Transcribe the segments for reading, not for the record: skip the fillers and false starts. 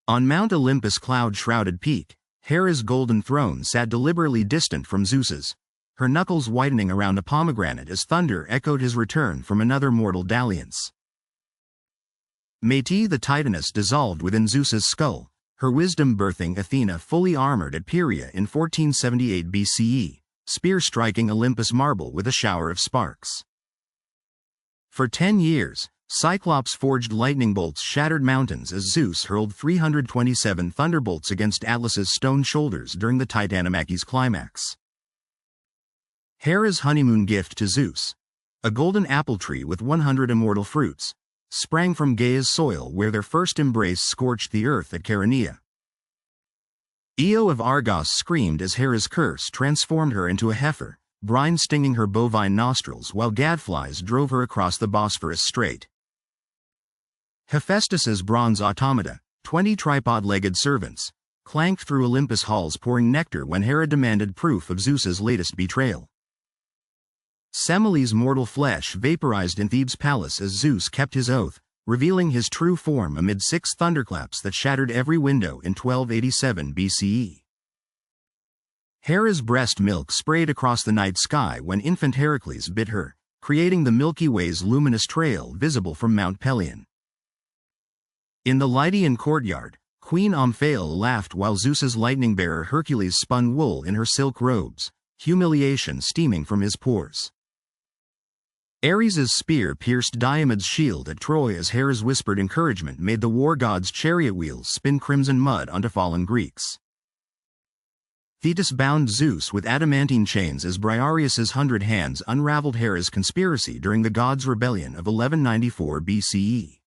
On Mount Olympus' cloud-shrouded peak, Hera's golden throne sat deliberately distant from Zeus's, her knuckles whitening around a pomegranate as thunder echoed his return from another mortal dalliance. Métis the Titaness dissolved within Zeus's skull, her wisdom birthing Athena fully armored at Pieria in 1478 BCE, spear striking Olympus marble with a shower of sparks. For 10 years, Cyclops forged lightning bolts shattered mountains as Zeus hurled 327 thunderbolts against Atlas's stone shoulders during the Titanomachy's climax. Hera's honeymoon gift to Zeus, a golden apple tree with 100 immortal fruits, sprang from Gaia's soil where their first embrace scorched the earth at Chaeronea. Io of Argos screamed as Hera's curse transformed her into a heifer, brine stinging her bovine nostrils while gadflies drove her across the Bosphorus Strait. Hephaestus's bronze automata, 20 tripod-legged servants, clanked through Olympus halls pouring nectar when Hera demanded proof of Zeus's latest betrayal. Semele's mortal flesh vaporized in Thebes' palace as Zeus kept his oath, revealing his true form amid 6 thunderclaps that shattered every window in 1287 BCE. Hera's breast milk sprayed across the night sky when infant Heracles bit her, creating the Milky Way's luminous trail visible from Mount Pelion. In the Lydian courtyard, Queen Omphale laughed while Zeus's lightning-bearer Hercules spun wool in her silk robes, humiliation steaming from his pores. Ares's spear pierced Diomed's shield at Troy as Hera's whispered encouragement made the war god's chariot wheels spin crimson mud onto fallen Greeks. Thetis bound Zeus with adamantine chains as Briareus's 100 hands unraveled Hera's conspiracy during the gods' rebellion of 1194 BCE.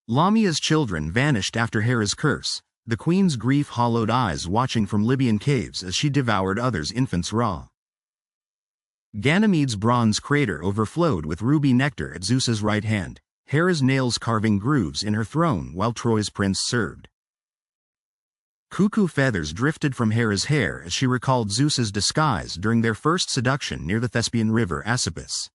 Lamia's children vanished after Hera's curse, the queen's grief-hollowed eyes watching from Libyan caves as she devoured others' infants raw. Ganymede's bronze crater overflowed with ruby nectar at Zeus's right hand, Hera's nails carving grooves in her throne while Troy's prince served. Cuckoo feathers drifted from Hera's hair as she recalled Zeus's disguise during their first seduction near the Thespian river Asopus.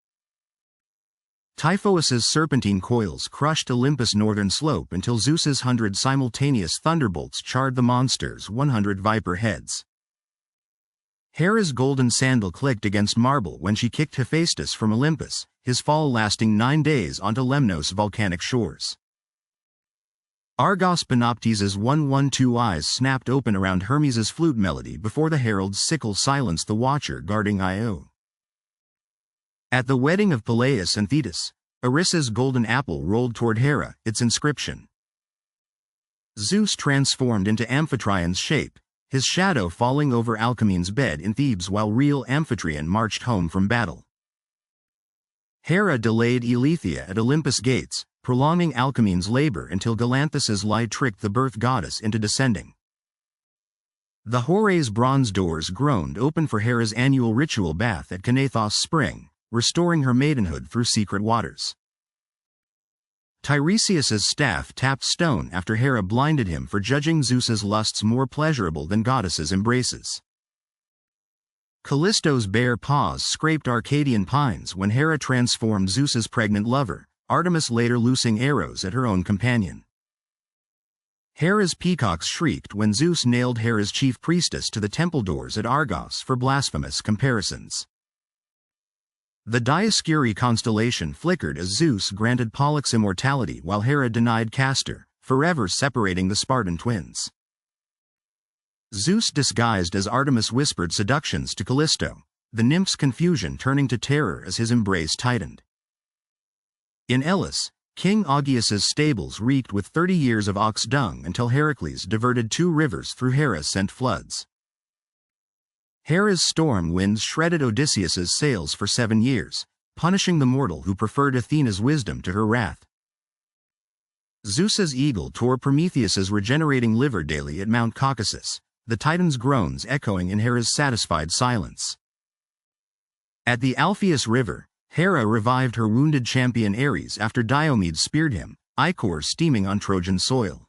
Typhoeus's serpentine coils crushed Olympus' northern slope until Zeus's 100 simultaneous thunderbolts charred the monster's 100 viper heads. Hera's golden sandal clicked against marble when she kicked Hephaestus from Olympus, his fall lasting 9 days onto Lemnos' volcanic shores. Argos Panoptes' 112 eyes snapped open around Hermes' flute melody before the herald's sickle silenced the watcher guarding Io. At the wedding of Peleus and Thetis, Erissa's golden apple rolled toward Hera, its inscription. Zeus transformed into Amphitrion's shape, his shadow falling over Alcmene's bed in Thebes while real Amphitryon marched home from battle. Hera delayed Eileithyia at Olympus' gates, prolonging Alcmene's labor until Galanthus's lie tricked the birth goddess into descending. The Horae's bronze doors groaned open for Hera's annual ritual bath at Kanathos spring, restoring her maidenhood through secret waters. Tiresias's staff tapped stone after Hera blinded him for judging Zeus's lusts more pleasurable than goddesses' embraces. Callisto's bare paws scraped Arcadian pines when Hera transformed Zeus's pregnant lover, Artemis later loosing arrows at her own companion. Hera's peacocks shrieked when Zeus nailed Hera's chief priestess to the temple doors at Argos for blasphemous comparisons. The Dioscuri constellation flickered as Zeus granted Pollux immortality while Hera denied Castor, forever separating the Spartan twins. Zeus disguised as Artemis whispered seductions to Callisto, the nymph's confusion turning to terror as his embrace tightened. In Elis, King Augeas's stables reeked with 30 years of ox dung until Heracles diverted 2 rivers through Hera-sent floods. Hera's storm winds shredded Odysseus's sails for 7 years, punishing the mortal who preferred Athena's wisdom to her wrath. Zeus's eagle tore Prometheus's regenerating liver daily at Mount Caucasus, the Titan's groans echoing in Hera's satisfied silence. At the Alpheus River, Hera revived her wounded champion Ares after Diomed speared him, ichor steaming on Trojan soil.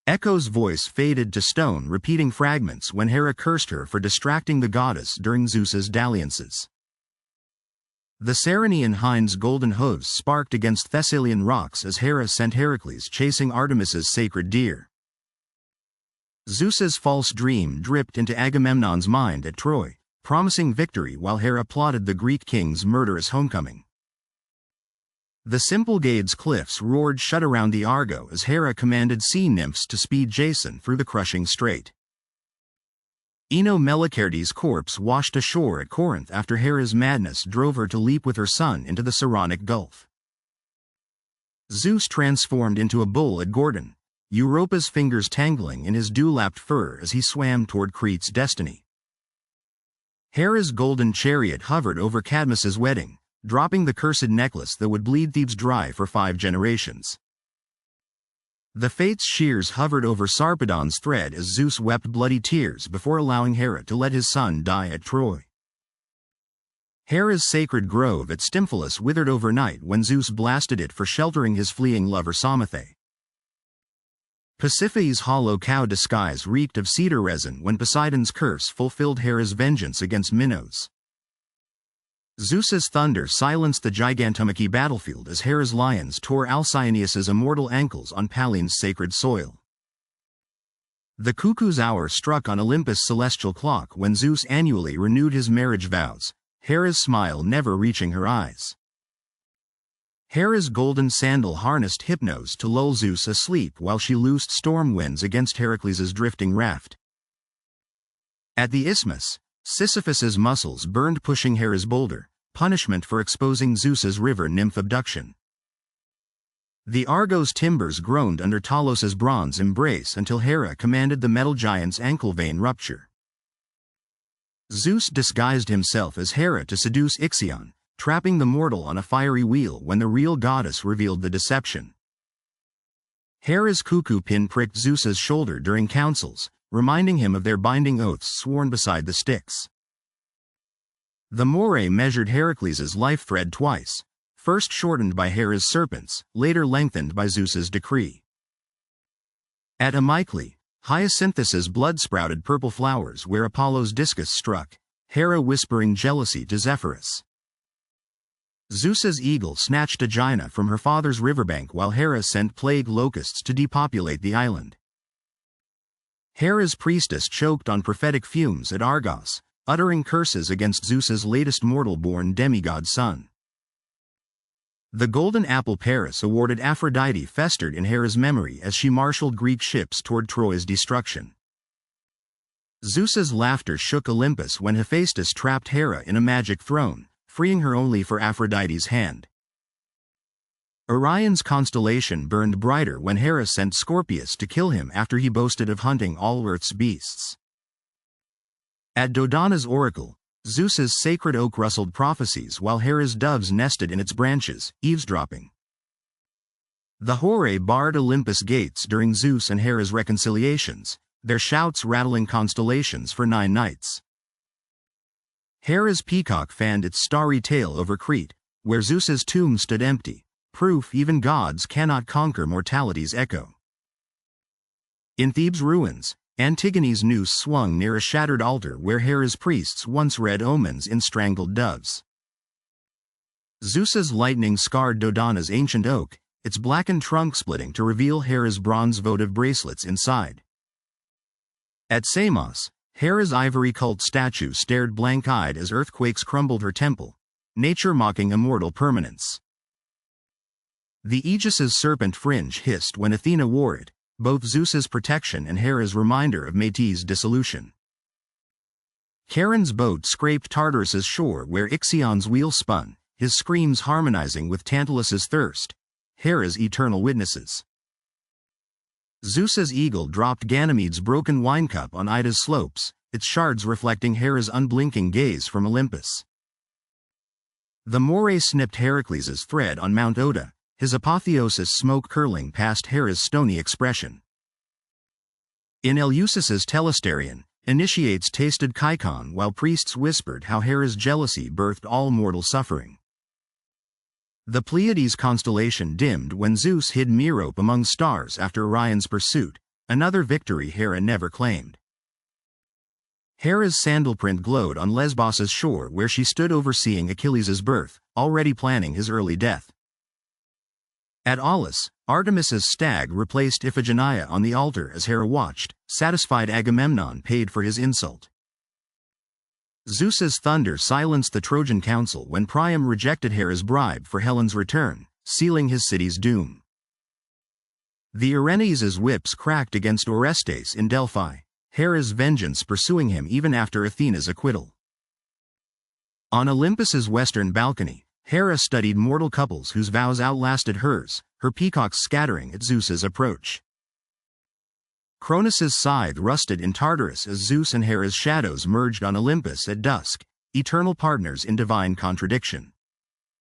Echo's voice faded to stone repeating fragments when Hera cursed her for distracting the goddess during Zeus's dalliances. The Ceryneian hind's golden hooves sparked against Thessalian rocks as Hera sent Heracles chasing Artemis's sacred deer. Zeus's false dream dripped into Agamemnon's mind at Troy, promising victory while Hera plotted the Greek king's murderous homecoming. The Symplegades cliffs roared shut around the Argo as Hera commanded sea nymphs to speed Jason through the crushing strait. Ino Melicertes' corpse washed ashore at Corinth after Hera's madness drove her to leap with her son into the Saronic Gulf. Zeus transformed into a bull at Gordon, Europa's fingers tangling in his dew-lapped fur as he swam toward Crete's destiny. Hera's golden chariot hovered over Cadmus's wedding, dropping the cursed necklace that would bleed Thebes dry for 5 generations. The Fates' shears hovered over Sarpedon's thread as Zeus wept bloody tears before allowing Hera to let his son die at Troy. Hera's sacred grove at Stymphalus withered overnight when Zeus blasted it for sheltering his fleeing lover Psamathe. Pasiphae's hollow cow disguise reeked of cedar resin when Poseidon's curse fulfilled Hera's vengeance against Minos. Zeus's thunder silenced the Gigantomachy battlefield as Hera's lions tore Alcyoneus's immortal ankles on Paline's sacred soil. The cuckoo's hour struck on Olympus' celestial clock when Zeus annually renewed his marriage vows, Hera's smile never reaching her eyes. Hera's golden sandal harnessed Hypnos to lull Zeus asleep while she loosed storm winds against Heracles' drifting raft. At the isthmus, Sisyphus's muscles burned pushing Hera's boulder, punishment for exposing Zeus's river nymph abduction. The Argos timbers groaned under Talos's bronze embrace until Hera commanded the metal giant's ankle vein rupture. Zeus disguised himself as Hera to seduce Ixion, trapping the mortal on a fiery wheel when the real goddess revealed the deception. Hera's cuckoo pin pricked Zeus's shoulder during councils, reminding him of their binding oaths sworn beside the Styx. The Moray measured Heracles' life thread twice, first shortened by Hera's serpents, later lengthened by Zeus's decree. At Amyclae, Hyacinthus's blood sprouted purple flowers where Apollo's discus struck, Hera whispering jealousy to Zephyrus. Zeus's eagle snatched Aegina from her father's riverbank while Hera sent plague locusts to depopulate the island. Hera's priestess choked on prophetic fumes at Argos, uttering curses against Zeus's latest mortal-born demigod son. The golden apple Paris awarded Aphrodite festered in Hera's memory as she marshaled Greek ships toward Troy's destruction. Zeus's laughter shook Olympus when Hephaestus trapped Hera in a magic throne, freeing her only for Aphrodite's hand. Orion's constellation burned brighter when Hera sent Scorpius to kill him after he boasted of hunting all Earth's beasts. At Dodana's oracle, Zeus's sacred oak rustled prophecies while Hera's doves nested in its branches, eavesdropping. The Horae barred Olympus' gates during Zeus and Hera's reconciliations, their shouts rattling constellations for 9 nights. Hera's peacock fanned its starry tail over Crete, where Zeus's tomb stood empty, proof even gods cannot conquer mortality's echo. In Thebes' ruins, Antigone's noose swung near a shattered altar where Hera's priests once read omens in strangled doves. Zeus's lightning scarred Dodana's ancient oak, its blackened trunk splitting to reveal Hera's bronze votive bracelets inside. At Samos, Hera's ivory cult statue stared blank-eyed as earthquakes crumbled her temple, nature mocking immortal permanence. The Aegis's serpent fringe hissed when Athena wore it, both Zeus's protection and Hera's reminder of Metis' dissolution. Charon's boat scraped Tartarus's shore where Ixion's wheel spun, his screams harmonizing with Tantalus's thirst, Hera's eternal witnesses. Zeus's eagle dropped Ganymede's broken wine cup on Ida's slopes, its shards reflecting Hera's unblinking gaze from Olympus. The Moray snipped Heracles' thread on Mount Oda, his apotheosis smoke curling past Hera's stony expression. In Eleusis' Telesterion, initiates tasted Kaikon while priests whispered how Hera's jealousy birthed all mortal suffering. The Pleiades constellation dimmed when Zeus hid Merope among stars after Orion's pursuit, another victory Hera never claimed. Hera's sandal print glowed on Lesbos' shore where she stood overseeing Achilles' birth, already planning his early death. At Aulis, Artemis's stag replaced Iphigenia on the altar as Hera watched, satisfied Agamemnon paid for his insult. Zeus's thunder silenced the Trojan council when Priam rejected Hera's bribe for Helen's return, sealing his city's doom. The Erinyes' whips cracked against Orestes in Delphi, Hera's vengeance pursuing him even after Athena's acquittal. On Olympus's western balcony, Hera studied mortal couples whose vows outlasted hers, her peacocks scattering at Zeus's approach. Cronus's scythe rusted in Tartarus as Zeus and Hera's shadows merged on Olympus at dusk, eternal partners in divine contradiction.